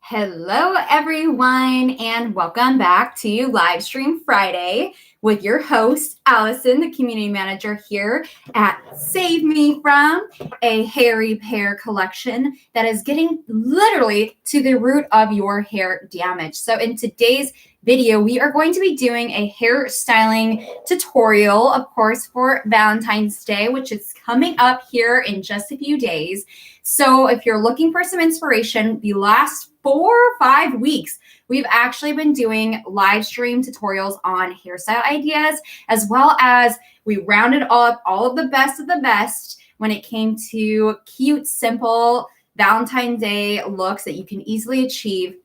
Hello, everyone, and welcome back to Livestream Friday with your host, Allison, the community manager here at Save Me From, a hair repair collection that is getting literally to the root of your hair damage. So in today's video, we are going to be doing a hairstyling tutorial, of course, for Valentine's Day, which is coming up here in just a few days. So if you're looking for some inspiration, the last 4 or 5 weeks, we've actually been doing live stream tutorials on hairstyle ideas, as well as we rounded up all of the best when it came to cute, simple Valentine's Day looks that you can easily achieve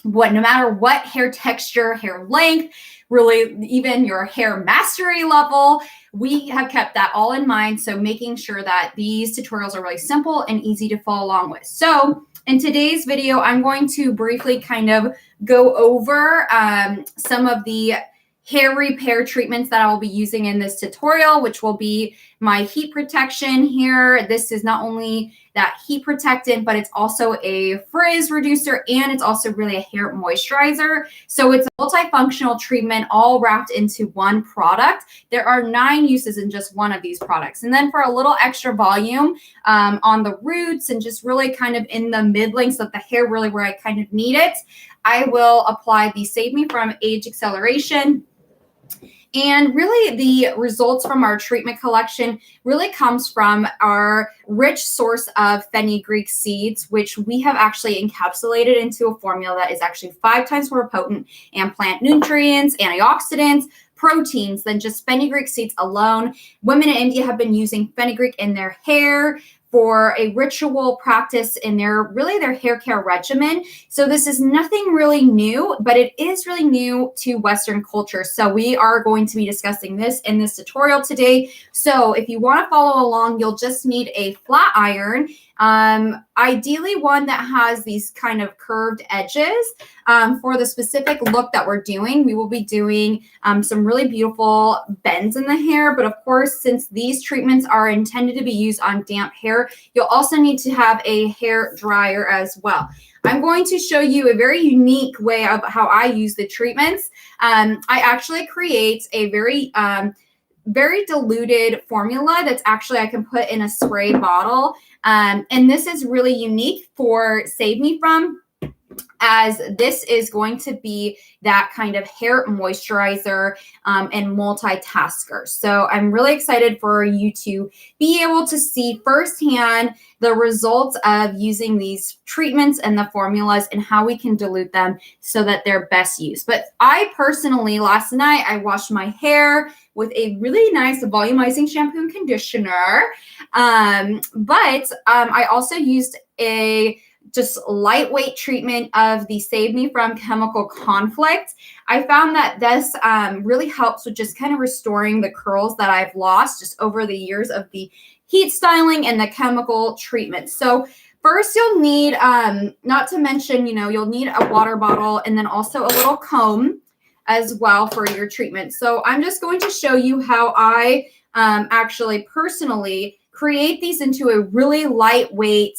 no matter what hair texture, hair length, really even your hair mastery level. We have kept that all in mind. So making sure that these tutorials are really simple and easy to follow along with. So in today's video, I'm going to briefly kind of go over some of the hair repair treatments that I will be using in this tutorial, which will be my heat protection here. This is not only that heat protectant, but it's also a frizz reducer, and it's also really a hair moisturizer. So it's a multifunctional treatment all wrapped into one product. There are 9 uses in just one of these products. And then for a little extra volume on the roots and just really kind of in the mid lengths of the hair, really where I kind of need it, I will apply the Save Me From Age Acceleration. And really the results from our treatment collection really comes from our rich source of fenugreek seeds, which we have actually encapsulated into a formula that is actually 5 times more potent and plant nutrients, antioxidants, proteins than just fenugreek seeds alone. Women in India have been using fenugreek in their hair for a ritual practice in their hair care regimen. So this is nothing really new, but it is really new to Western culture. So we are going to be discussing this in this tutorial today. So if you want to follow along, you'll just need a flat iron, ideally one that has these kind of curved edges. For the specific look that we're doing, we will be doing some really beautiful bends in the hair. But of course, since these treatments are intended to be used on damp hair, you'll also need to have a hair dryer as well. I'm going to show you a very unique way of how I use the treatments. I actually create a very diluted formula that's actually I can put in a spray bottle. And this is really unique for Save Me From, as this is going to be that kind of hair moisturizer and multitasker. So I'm really excited for you to be able to see firsthand the results of using these treatments and the formulas and how we can dilute them so that they're best used. But I personally, last night, I washed my hair with a really nice volumizing shampoo and conditioner. But I also used a just lightweight treatment of the Save Me From Chemical Conflict. I found that this really helps with just kind of restoring the curls that I've lost just over the years of the heat styling and the chemical treatment. So first you'll need, not to mention, you'll need a water bottle and then also a little comb as well for your treatment. So I'm just going to show you how I actually personally create these into a really lightweight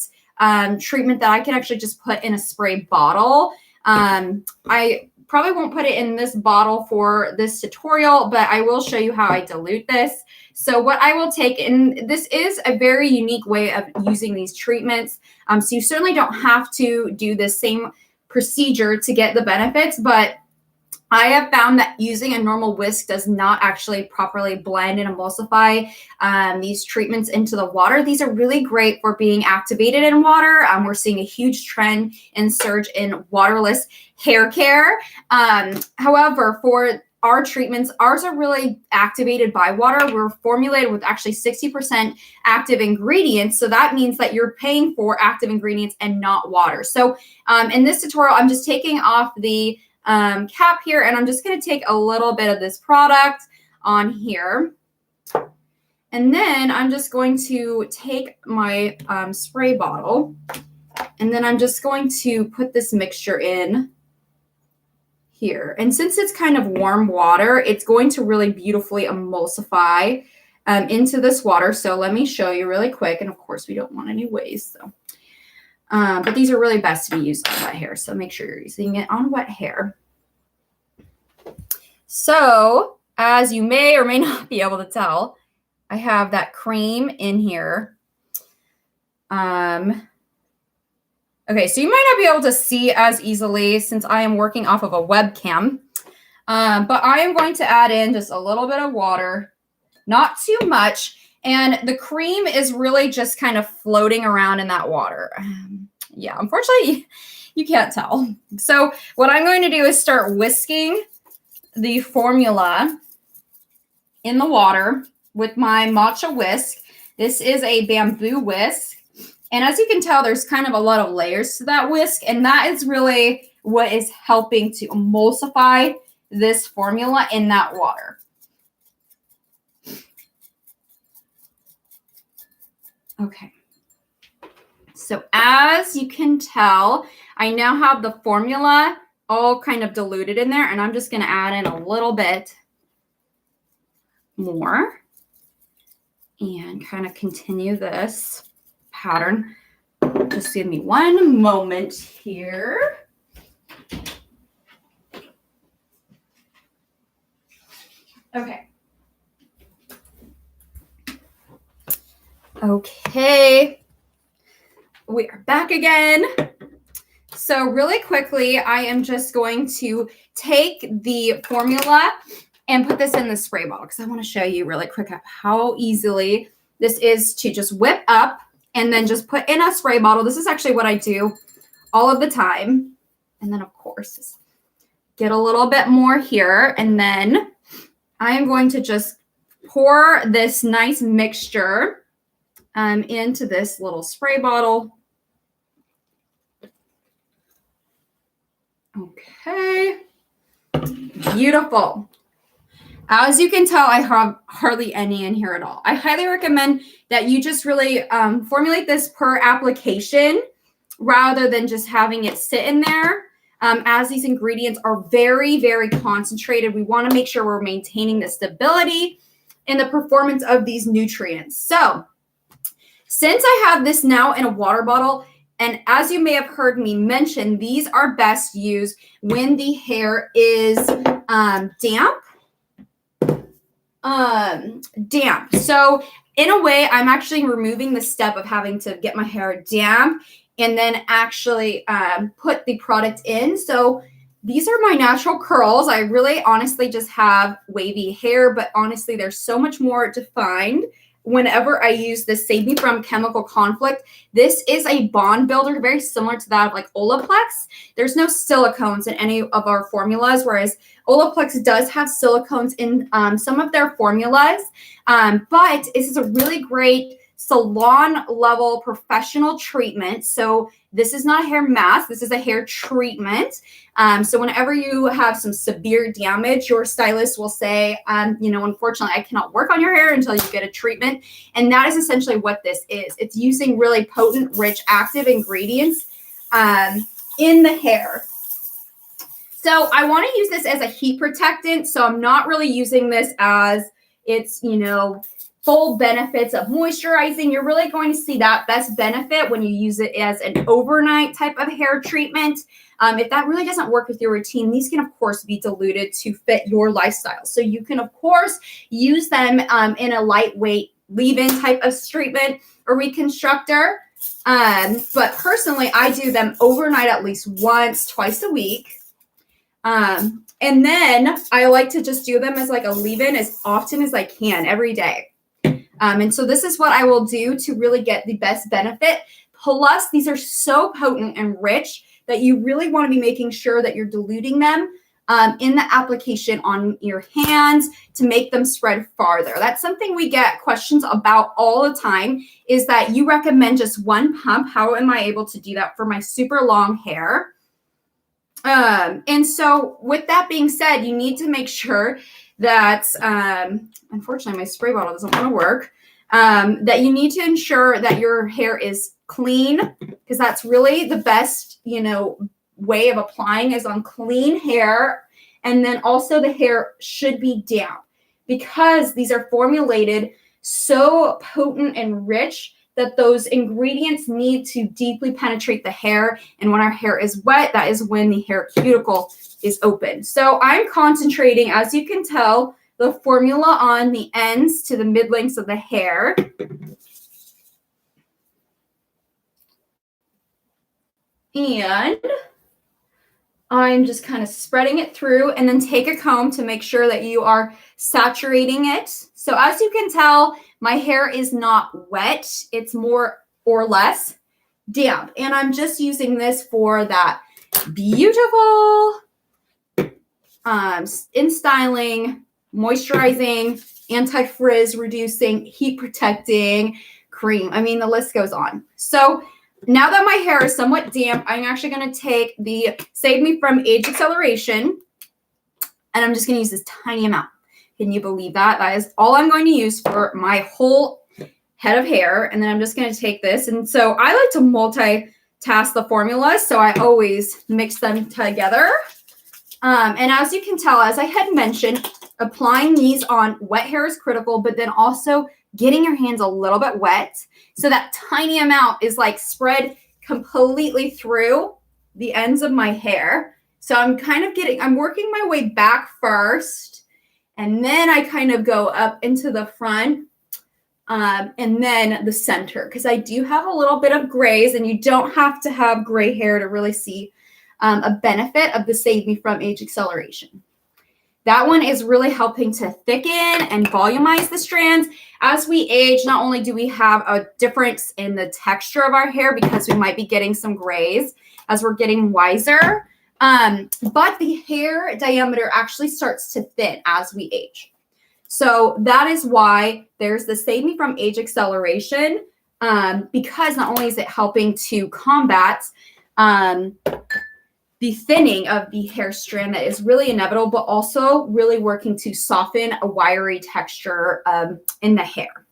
treatment that I can actually just put in a spray bottle. I probably won't put it in this bottle for this tutorial, but I will show you how I dilute this. So what I will take, and this is a very unique way of using these treatments. So you certainly don't have to do the same procedure to get the benefits, but I have found that using a normal whisk does not actually properly blend and emulsify these treatments into the water. These are really great for being activated in water. We're seeing a huge trend and surge in waterless hair care. However, for our treatments, ours are really activated by water. We're formulated with actually 60% active ingredients. So that means that you're paying for active ingredients and not water. So in this tutorial, I'm just taking off the cap here, and I'm just going to take a little bit of this product on here, and then I'm just going to take my spray bottle, and then I'm just going to put this mixture in here. And since it's kind of warm water, it's going to really beautifully emulsify into this water. So let me show you really quick, and of course we don't want any waste, so But these are really best to be used on wet hair. So make sure you're using it on wet hair. So as you may or may not be able to tell, I have that cream in here. Okay, so you might not be able to see as easily since I am working off of a webcam. But I am going to add in just a little bit of water, not too much. And the cream is really just kind of floating around in that water. Yeah, unfortunately, you can't tell. So what I'm going to do is start whisking the formula in the water with my matcha whisk. This is a bamboo whisk. And as you can tell, there's kind of a lot of layers to that whisk. And that is really what is helping to emulsify this formula in that water. Okay. So as you can tell, I now have the formula all kind of diluted in there. And I'm just going to add in a little bit more and kind of continue this pattern. Just give me one moment here. Okay. Okay. We are back again. So really quickly, I am just going to take the formula and put this in the spray bottle because I want to show you really quick how easily this is to just whip up and then just put in a spray bottle. This is actually what I do all of the time. And then, of course, get a little bit more here. And then I am going to just pour this nice mixture into this little spray bottle. Okay. Beautiful. As you can tell, I have hardly any in here at all. I highly recommend that you just really formulate this per application rather than just having it sit in there. As these ingredients are very, very concentrated, we want to make sure we're maintaining the stability and the performance of these nutrients. So since I have this now in a water bottle, and as you may have heard me mention, these are best used when the hair is damp. So in a way, I'm actually removing the step of having to get my hair damp and then actually put the product in. So these are my natural curls. I really honestly just have wavy hair, but honestly, they're so much more defined whenever I use this Save Me From Chemical Conflict. This is a bond builder, very similar to that of like Olaplex. There's no silicones in any of our formulas, whereas Olaplex does have silicones in some of their formulas. But this is a really great salon level professional treatment. So this is not a hair mask. This is a hair treatment. So whenever you have some severe damage, your stylist will say, unfortunately, I cannot work on your hair until you get a treatment. And that is essentially what this is. It's using really potent, rich, active ingredients in the hair. So I want to use this as a heat protectant. So I'm not really using this as it's, full benefits of moisturizing. You're really going to see that best benefit when you use it as an overnight type of hair treatment. If that really doesn't work with your routine, these can, of course, be diluted to fit your lifestyle. So you can, of course, use them in a lightweight leave-in type of treatment or reconstructor. But personally, I do them overnight at least once, twice a week. And then I like to just do them as like a leave-in as often as I can every day. And so this is what I will do to really get the best benefit. Plus, these are so potent and rich that you really want to be making sure that you're diluting them in the application on your hands to make them spread farther. That's something we get questions about all the time, is that you recommend just one pump. How am I able to do that for my super long hair? And so with that being said, you need to make sure that, unfortunately, my spray bottle doesn't want to work, that you need to ensure that your hair is clean, because that's really the best, way of applying is on clean hair. And then also the hair should be damp, because these are formulated so potent and rich that those ingredients need to deeply penetrate the hair. And when our hair is wet, that is when the hair cuticle is open. So I'm concentrating, as you can tell, the formula on the ends to the mid-lengths of the hair. And I'm just kind of spreading it through, and then take a comb to make sure that you are saturating it. So as you can tell, my hair is not wet. It's more or less damp. And I'm just using this for that beautiful in styling, moisturizing, anti-frizz reducing, heat protecting cream. I mean, the list goes on. So now that my hair is somewhat damp, I'm actually going to take the Save Me From Age Acceleration, and I'm just going to use this tiny amount. Can you believe that? That is all I'm going to use for my whole head of hair. And then I'm just going to take this. And so I like to multitask the formulas, so I always mix them together. And as you can tell, as I had mentioned, applying these on wet hair is critical, but then also getting your hands a little bit wet. So that tiny amount is like spread completely through the ends of my hair. So I'm working my way back first, and then I kind of go up into the front, and then the center, because I do have a little bit of grays, and you don't have to have gray hair to really see a benefit of the Save Me From Age Acceleration. That one is really helping to thicken and volumize the strands. As we age, not only do we have a difference in the texture of our hair because we might be getting some grays as we're getting wiser, but the hair diameter actually starts to thin as we age. So that is why there's the Save Me From Age Acceleration, because not only is it helping to combat the thinning of the hair strand that is really inevitable, but also really working to soften a wiry texture in the hair.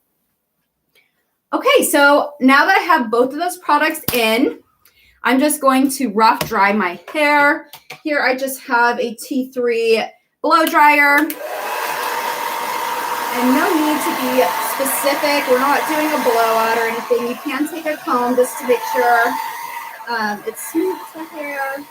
Okay, so now that I have both of those products in, I'm just going to rough dry my hair. Here I just have a T3 blow dryer. And no need to be specific. We're not doing a blowout or anything. You can take a comb just to make sure it smooths the hair.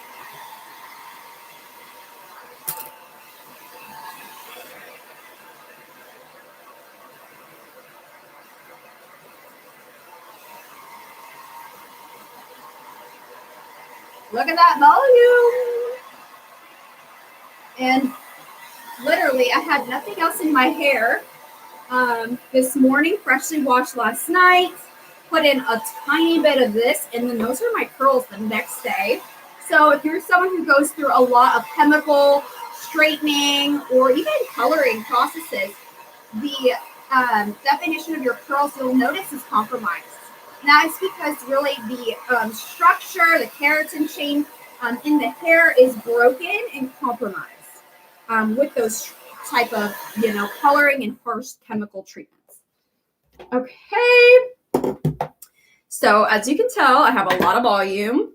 Look at that volume. And literally, I had nothing else in my hair this morning, freshly washed last night, put in a tiny bit of this, and then those are my curls the next day. So if you're someone who goes through a lot of chemical straightening or even coloring processes, the definition of your curls, you'll notice, is compromised. And that is because really the structure, the keratin chain in the hair is broken and compromised with those type of, coloring and harsh chemical treatments. Okay. So as you can tell, I have a lot of volume,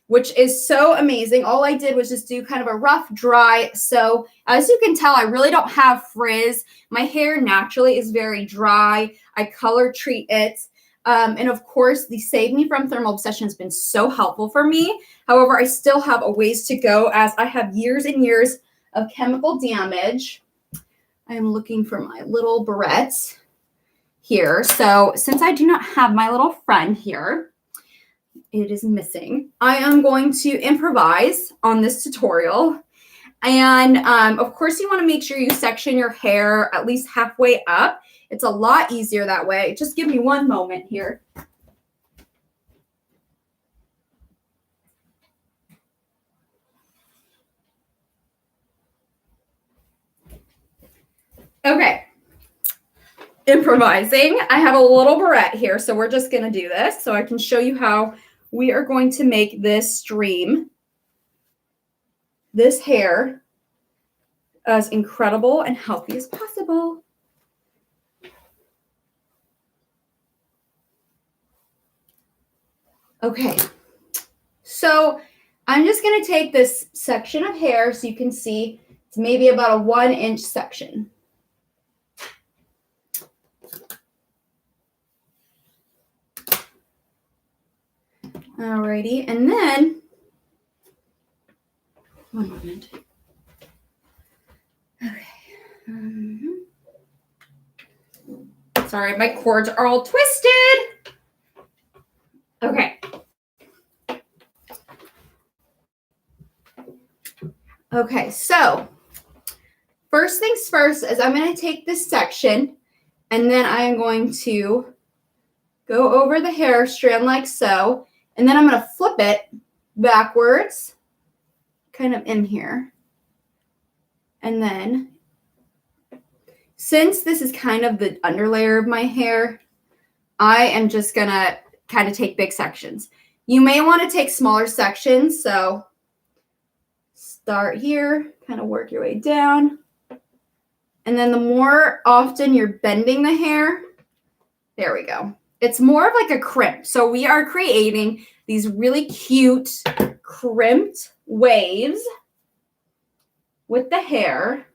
which is so amazing. All I did was just do kind of a rough dry. So as you can tell, I really don't have frizz. My hair naturally is very dry. I color treat it. And of course, the Save Me From Thermal Obsession has been so helpful for me. However, I still have a ways to go as I have years and years of chemical damage. I am looking for my little barrettes here. So since I do not have my little friend here, it is missing. I am going to improvise on this tutorial. And of course, you want to make sure you section your hair at least halfway up. It's a lot easier that way. Just give me one moment here. Okay. Improvising. I have a little barrette here, so we're just going to do this so I can show you how we are going to make this stream, this hair, as incredible and healthy as possible. Okay, so I'm just going to take this section of hair so you can see it's maybe about a 1-inch section. Alrighty, and then, one moment. Okay. Sorry, my cords are all twisted. Okay. Okay, so first things first is I'm going to take this section and then I am going to go over the hair strand like so, and then I'm going to flip it backwards, kind of in here. And then, since this is kind of the underlayer of my hair, I am just going to kind of take big sections. You may want to take smaller sections, so start here, kind of work your way down. And then the more often you're bending the hair, there we go. It's more of like a crimp. So we are creating these really cute crimped waves with the hair.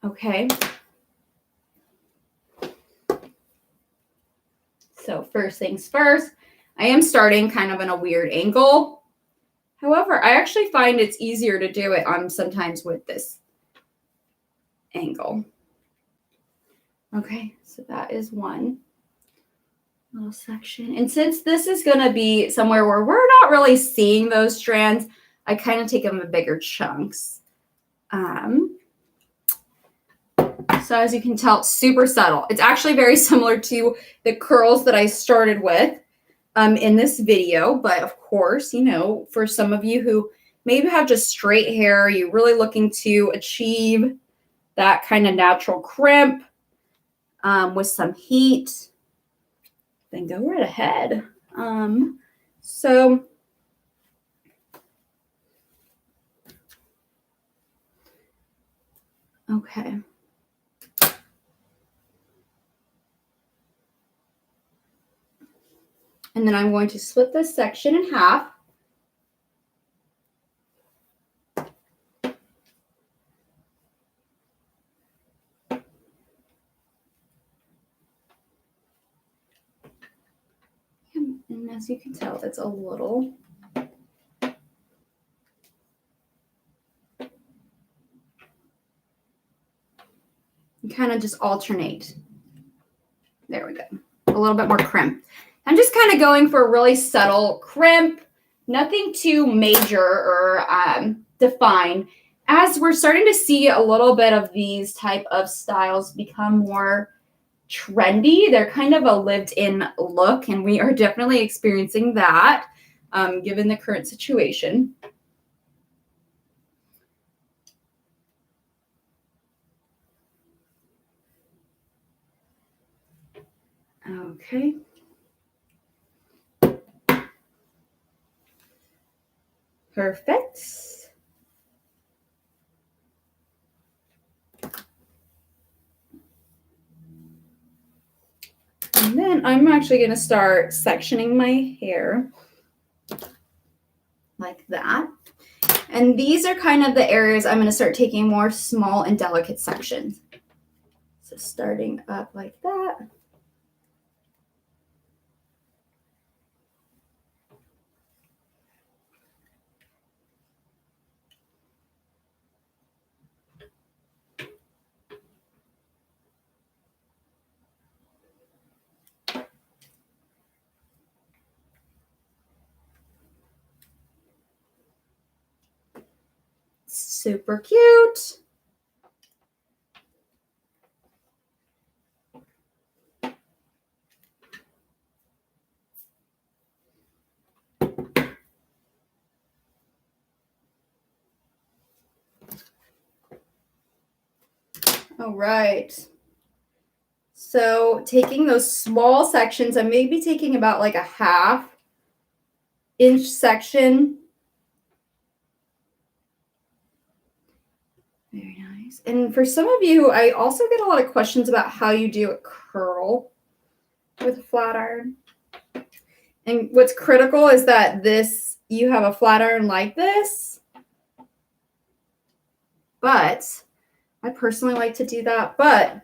Okay. So first things first, I am starting kind of in a weird angle. However, I actually find it's easier to do it on sometimes with this angle. Okay, so that is one little section. And since this is going to be somewhere where we're not really seeing those strands, I kind of take them in bigger chunks. So as you can tell, super subtle. It's actually very similar to the curls that I started with in this video. But of course, you know, for some of you who maybe have just straight hair, you're really looking to achieve that kind of natural crimp with some heat, then go right ahead. Okay. And then I'm going to split this section in half. And as you can tell, it's a little kind of just alternate. There we go. A little bit more crimp. I'm just kind of going for a really subtle crimp, nothing too major or defined. As we're starting to see a little bit of these type of styles become more trendy, they're kind of a lived-in look, and we are definitely experiencing that given the current situation. Okay. Perfect. And then I'm actually going to start sectioning my hair like that. And these are kind of the areas I'm going to start taking more small and delicate sections. So starting up like that. Super cute. All right. So taking those small sections, I'm maybe taking about like a 1/2 inch section. Very nice. And for some of you, I also get a lot of questions about how you do a curl with a flat iron. And what's critical is that you have a flat iron like this. But I personally like to do that. But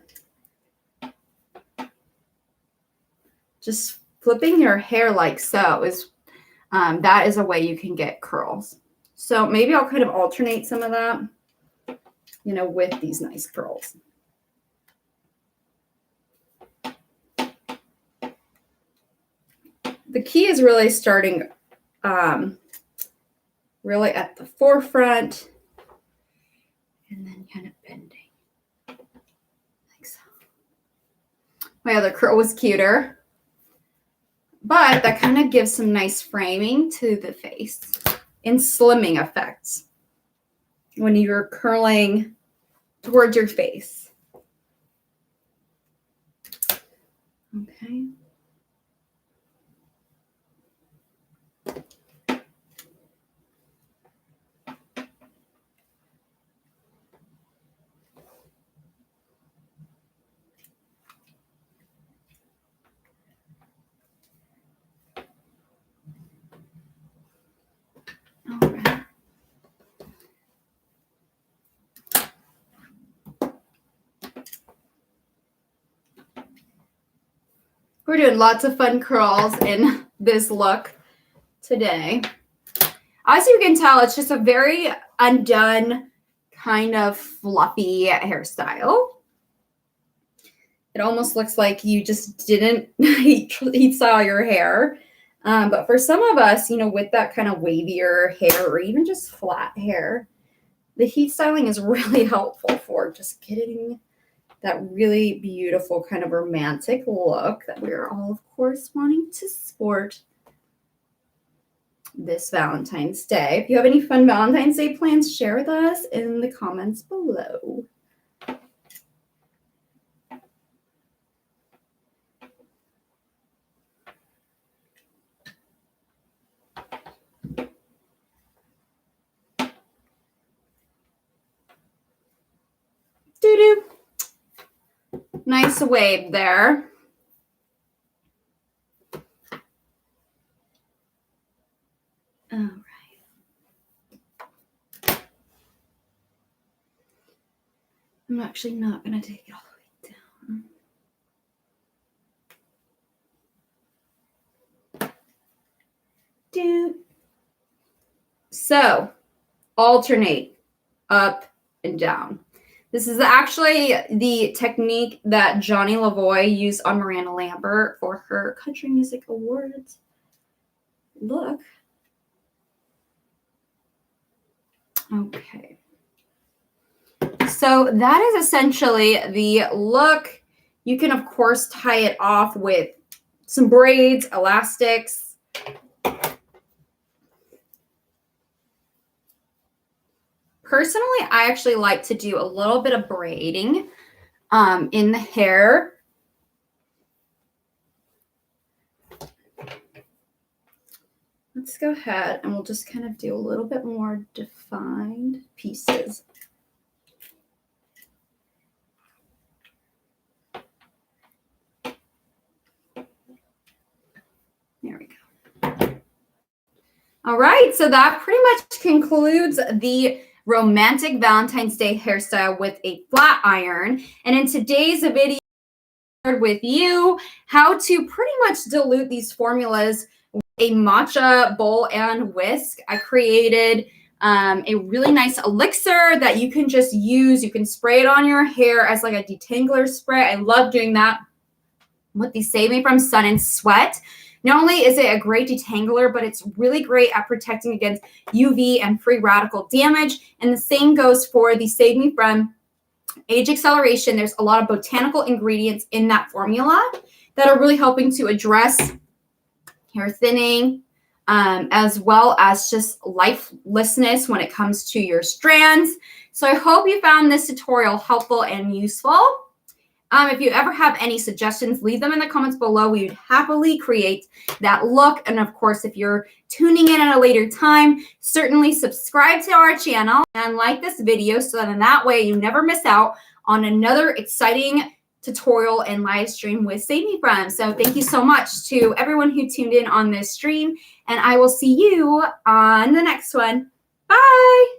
just flipping your hair like so is that is a way you can get curls. So maybe I'll kind of alternate some of that, you know, with these nice curls. The key is really starting really at the forefront and then kind of bending like so. My other curl was cuter, but that kind of gives some nice framing to the face and slimming effects when you're curling towards your face. Okay. All right. We're doing lots of fun curls in this look today. As you can tell, it's just a very undone, kind of fluffy hairstyle. It almost looks like you just didn't heat style your hair. But for some of us, you know, with that kind of wavier hair or even just flat hair, the heat styling is really helpful for just getting that really beautiful kind of romantic look that we're all, of course, wanting to sport this Valentine's Day. If you have any fun Valentine's Day plans, share with us in the comments below. Doo-doo. Nice wave there. All right. I'm actually not going to take it all the way down. Dude. So, alternate up and down. This is actually the technique that Johnny Lavoie used on Miranda Lambert for her Country Music Awards. Look. Okay. So that is essentially the look. You can, of course, tie it off with some braids, elastics. Personally, I actually like to do a little bit of braiding in the hair. Let's go ahead and we'll just kind of do a little bit more defined pieces. There we go. All right, so that pretty much concludes the romantic Valentine's Day hairstyle with a flat iron. And in today's video, I shared with you how to pretty much dilute these formulas with a matcha bowl and whisk. I created a really nice elixir that you can just use. You can spray it on your hair as like a detangler spray. I love doing that with the Save Me From Sun and Sweat. Not only is it a great detangler, but it's really great at protecting against UV and free radical damage. And the same goes for the Save Me From Age Acceleration. There's a lot of botanical ingredients in that formula that are really helping to address hair thinning, as well as just lifelessness when it comes to your strands. So I hope you found this tutorial helpful and useful. If you ever have any suggestions, leave them in the comments below. We would happily create that look. And of course, if you're tuning in at a later time, certainly subscribe to our channel and like this video so that in that way you never miss out on another exciting tutorial and live stream with Save Me From. So thank you so much to everyone who tuned in on this stream, and I will see you on the next one. Bye.